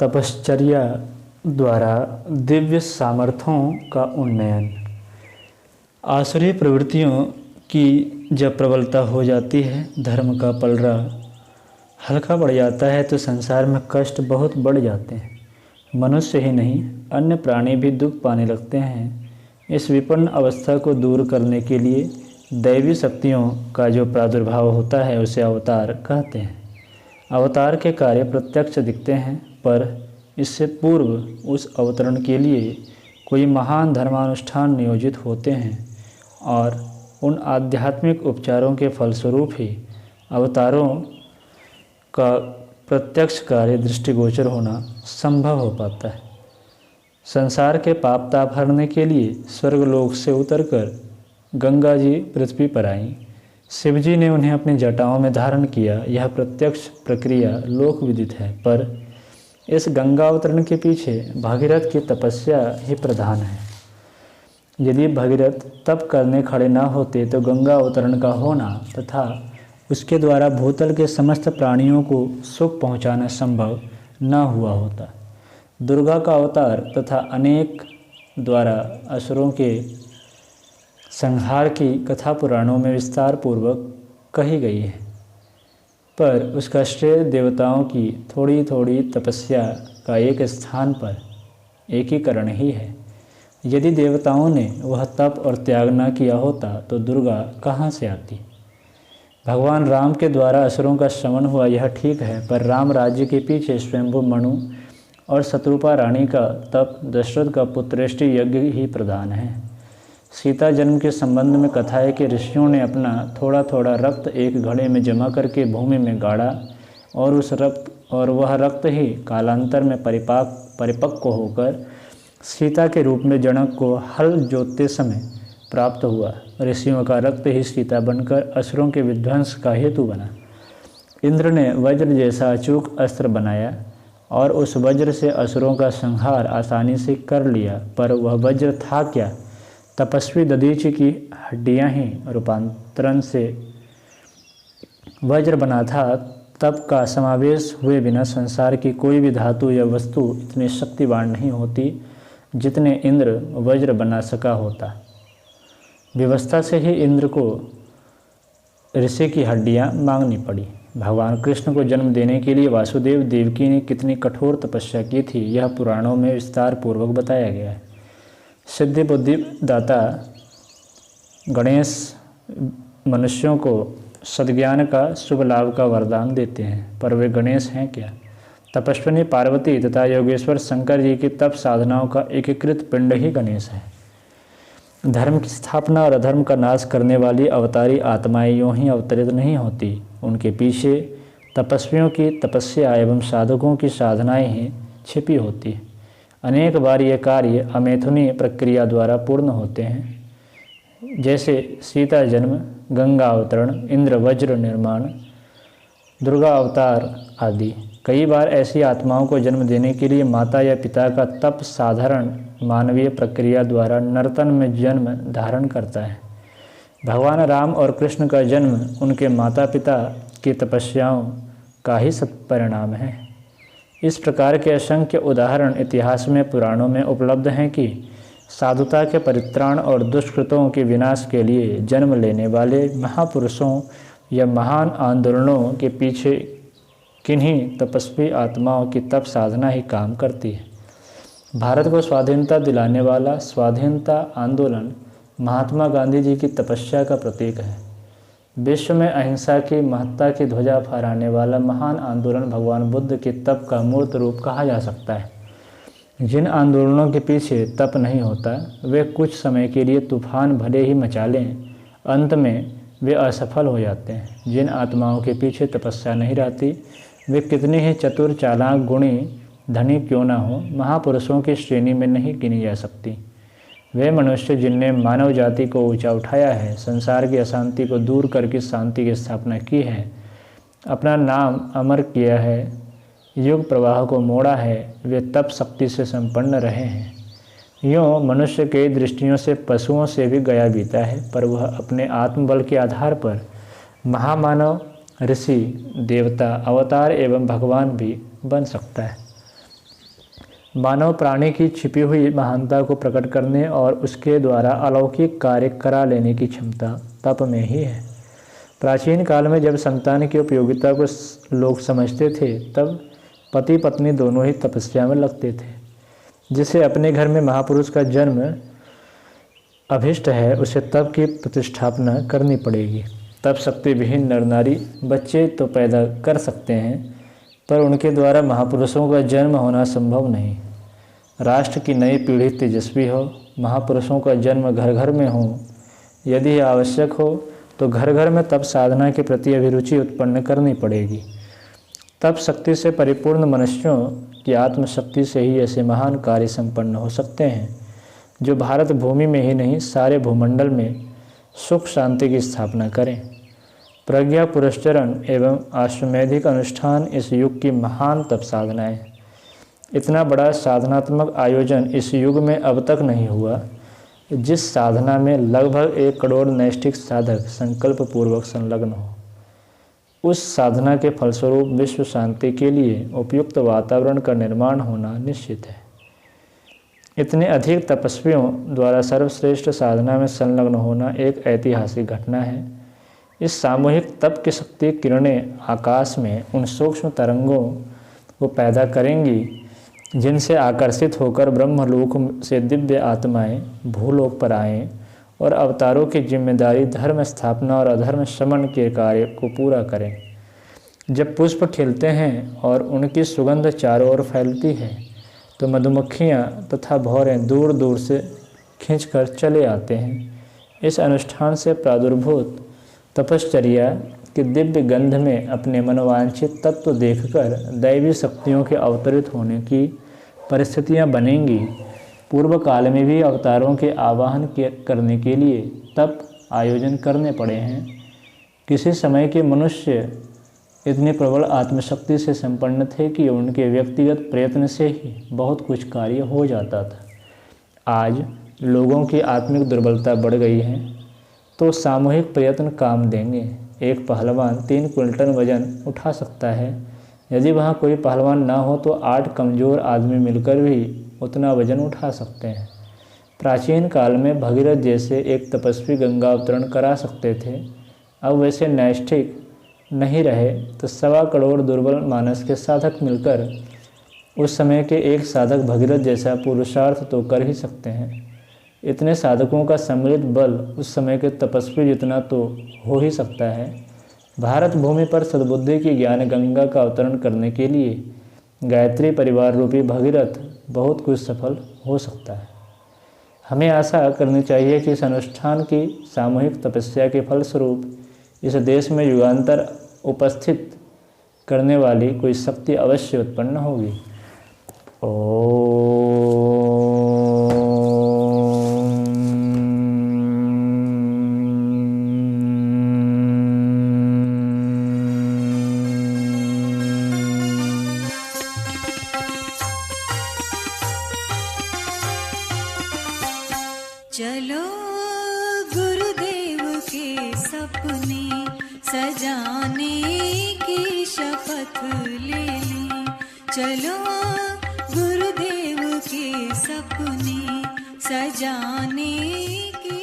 तपश्चर्या द्वारा दिव्य सामर्थ्यों का उन्नयन। आसुरी प्रवृत्तियों की जब प्रबलता हो जाती है, धर्म का पलड़ा हल्का बढ़ जाता है, तो संसार में कष्ट बहुत बढ़ जाते हैं। मनुष्य ही नहीं, अन्य प्राणी भी दुख पाने लगते हैं। इस विपन्न अवस्था को दूर करने के लिए दैवी शक्तियों का जो प्रादुर्भाव होता है उसे अवतार कहते हैं। अवतार के कार्य प्रत्यक्ष दिखते हैं, पर इससे पूर्व उस अवतरण के लिए कोई महान धर्मानुष्ठान नियोजित होते हैं और उन आध्यात्मिक उपचारों के फलस्वरूप ही अवतारों का प्रत्यक्ष कार्य दृष्टिगोचर होना संभव हो पाता है। संसार के पाप ताप हरने के लिए स्वर्गलोक से उतरकर गंगा जी पृथ्वी पर आईं। शिवजी ने उन्हें अपनी जटाओं में धारण किया। यह प्रत्यक्ष प्रक्रिया लोक विदित है, पर इस गंगा अवतरण के पीछे भगीरथ की तपस्या ही प्रधान है। यदि भगीरथ तप करने खड़े न होते तो गंगा अवतरण का होना तथा उसके द्वारा भूतल के समस्त प्राणियों को सुख पहुंचाना संभव न हुआ होता। दुर्गा का अवतार तथा अनेक द्वारा असुरों के संहार की कथा पुराणों में विस्तार पूर्वक कही गई है, पर उसका श्रेय देवताओं की थोड़ी थोड़ी तपस्या का एक स्थान पर एकीकरण ही है। यदि देवताओं ने वह तप और त्याग न किया होता तो दुर्गा कहाँ से आती। भगवान राम के द्वारा असुरों का शमन हुआ, यह ठीक है, पर राम राज्य के पीछे स्वयंभू मनु और शत्रुपा रानी का तप, दशरथ का पुत्रेष्टि यज्ञ ही प्रधान है। सीता जन्म के संबंध में कथा है कि ऋषियों ने अपना थोड़ा थोड़ा रक्त एक घड़े में जमा करके भूमि में गाड़ा और वह रक्त ही कालांतर में परिपक्व होकर सीता के रूप में जनक को हल जोतते समय प्राप्त हुआ। ऋषियों का रक्त ही सीता बनकर असुरों के विध्वंस का हेतु बना। इंद्र ने वज्र जैसा अचूक अस्त्र बनाया और उस वज्र से असुरों का संहार आसानी से कर लिया, पर वह वज्र था क्या? तपस्वी दधीचि की हड्डियां ही रूपांतरण से वज्र बना था। तप का समावेश हुए बिना संसार की कोई भी धातु या वस्तु इतनी शक्तिवान नहीं होती जितने इंद्र वज्र बना सका होता। व्यवस्था से ही इंद्र को ऋषि की हड्डियां मांगनी पड़ी। भगवान कृष्ण को जन्म देने के लिए वासुदेव देवकी ने कितनी कठोर तपस्या की थी, यह पुराणों में विस्तार पूर्वक बताया गया है। सिद्धि बुद्धि दाता गणेश मनुष्यों को सद्ज्ञान का शुभ लाभ का वरदान देते हैं, पर वे गणेश हैं क्या? तपस्विनी पार्वती तथा योगेश्वर शंकर जी की तप साधनाओं का एकीकृत पिंड ही गणेश है। धर्म की स्थापना और अधर्म का नाश करने वाली अवतारी आत्माएं यूं ही अवतरित नहीं होती, उनके पीछे तपस्वियों की तपस्या एवं साधकों की साधनाएं ही छिपी होती हैं। अनेक बार ये कार्य अमैथुनी प्रक्रिया द्वारा पूर्ण होते हैं, जैसे सीता जन्म, गंगा अवतरण, इंद्र वज्र निर्माण, दुर्गा अवतार आदि। कई बार ऐसी आत्माओं को जन्म देने के लिए माता या पिता का तप साधारण मानवीय प्रक्रिया द्वारा नर्तन में जन्म धारण करता है। भगवान राम और कृष्ण का जन्म उनके माता पिता की तपस्याओं का ही सत्परिणाम है। इस प्रकार के असंख्य उदाहरण इतिहास में पुराणों में उपलब्ध हैं कि साधुता के परित्राण और दुष्कृतों के विनाश के लिए जन्म लेने वाले महापुरुषों या महान आंदोलनों के पीछे किन्हीं तपस्वी आत्माओं की तप साधना ही काम करती है। भारत को स्वाधीनता दिलाने वाला स्वाधीनता आंदोलन महात्मा गांधी जी की तपस्या का प्रतीक है। विश्व में अहिंसा की महत्ता की ध्वजा फहराने वाला महान आंदोलन भगवान बुद्ध के तप का मूर्त रूप कहा जा सकता है। जिन आंदोलनों के पीछे तप नहीं होता, वे कुछ समय के लिए तूफान भले ही मचा लें, अंत में वे असफल हो जाते हैं। जिन आत्माओं के पीछे तपस्या नहीं रहती, वे कितने ही चतुर, चालाक, गुणी, धनी क्यों न हो, महापुरुषों की श्रेणी में नहीं गिनी जा सकती। वे मनुष्य जिनने मानव जाति को ऊंचा उठाया है, संसार की अशांति को दूर करके शांति की स्थापना की है, अपना नाम अमर किया है, युग प्रवाह को मोड़ा है, वे तप शक्ति से संपन्न रहे हैं। यूँ मनुष्य कई दृष्टियों से पशुओं से भी गया बीता है, पर वह अपने आत्मबल के आधार पर महामानव, ऋषि, देवता, अवतार एवं भगवान भी बन सकता है। मानव प्राणी की छिपी हुई महानता को प्रकट करने और उसके द्वारा अलौकिक कार्य करा लेने की क्षमता तप में ही है। प्राचीन काल में जब संतान की उपयोगिता को लोग समझते थे, तब पति पत्नी दोनों ही तपस्या में लगते थे। जिसे अपने घर में महापुरुष का जन्म अभिष्ट है, उसे तप की प्रतिष्ठापना करनी पड़ेगी। तप शक्ति विहीन नर नारी बच्चे तो पैदा कर सकते हैं, पर उनके द्वारा महापुरुषों का जन्म होना संभव नहीं। राष्ट्र की नई पीढ़ी तेजस्वी हो, महापुरुषों का जन्म घर घर में हो। यदि आवश्यक हो तो घर घर में तप साधना के प्रति अभिरुचि उत्पन्न करनी पड़ेगी। तप शक्ति से परिपूर्ण मनुष्यों की आत्मशक्ति से ही ऐसे महान कार्य संपन्न हो सकते हैं, जो भारत भूमि में ही नहीं, सारे भूमंडल में सुख शांति की स्थापना करें। प्रज्ञा पुरस्चरण एवं अश्वमेधिक अनुष्ठान इस युग की महान तप साधनाएं। इतना बड़ा साधनात्मक आयोजन इस युग में अब तक नहीं हुआ, जिस साधना में लगभग 1 करोड़ नैष्ठिक साधक संकल्प पूर्वक संलग्न हो। उस साधना के फलस्वरूप विश्व शांति के लिए उपयुक्त वातावरण का निर्माण होना निश्चित है। इतने अधिक तपस्वियों द्वारा सर्वश्रेष्ठ साधना में संलग्न होना एक ऐतिहासिक घटना है। इस सामूहिक तप की शक्ति किरणें आकाश में उन सूक्ष्म तरंगों को पैदा करेंगी, जिनसे आकर्षित होकर ब्रह्मलोक से दिव्य आत्माएं भूलोक पर आएं और अवतारों की जिम्मेदारी धर्म स्थापना और अधर्म शमन के कार्य को पूरा करें। जब पुष्प खिलते हैं और उनकी सुगंध चारों ओर फैलती है, तो मधुमक्खियाँ तथा भौरें दूर दूर से खींचकर चले आते हैं। इस अनुष्ठान से प्रादुर्भूत तपश्चर्या की दिव्य गंध में अपने मनोवांछित तत्व देखकर दैवी शक्तियों के अवतरित होने की परिस्थितियाँ बनेंगी। पूर्व काल में भी अवतारों के आवाहन करने के लिए तप आयोजन करने पड़े हैं। किसी समय के मनुष्य इतने प्रबल आत्मशक्ति से संपन्न थे कि उनके व्यक्तिगत प्रयत्न से ही बहुत कुछ कार्य हो जाता था। आज लोगों की आत्मिक दुर्बलता बढ़ गई है, तो सामूहिक प्रयत्न काम देंगे। एक पहलवान 3 क्विंटल वजन उठा सकता है। यदि वहाँ कोई पहलवान ना हो तो 8 कमज़ोर आदमी मिलकर भी उतना वजन उठा सकते हैं। प्राचीन काल में भगीरथ जैसे एक तपस्वी गंगा अवतरण करा सकते थे। अब वैसे नैष्ठिक नहीं रहे, तो 1.25 करोड़ दुर्बल मानस के साधक मिलकर उस समय के एक साधक भगीरथ जैसा पुरुषार्थ तो कर ही सकते हैं। इतने साधकों का सम्मिलित बल उस समय के तपस्वी जितना तो हो ही सकता है। भारत भूमि पर सद्बुद्धि की ज्ञान गंगा का अवतरण करने के लिए गायत्री परिवार रूपी भगीरथ बहुत कुछ सफल हो सकता है। हमें आशा करनी चाहिए कि इस अनुष्ठान की सामूहिक तपस्या के फलस्वरूप इस देश में युगांतर उपस्थित करने वाली कोई शक्ति अवश्य उत्पन्न होगी। चलो गुरुदेव के सपने सजाने की शपथ ले लें। चलो गुरुदेव के सपने सजाने की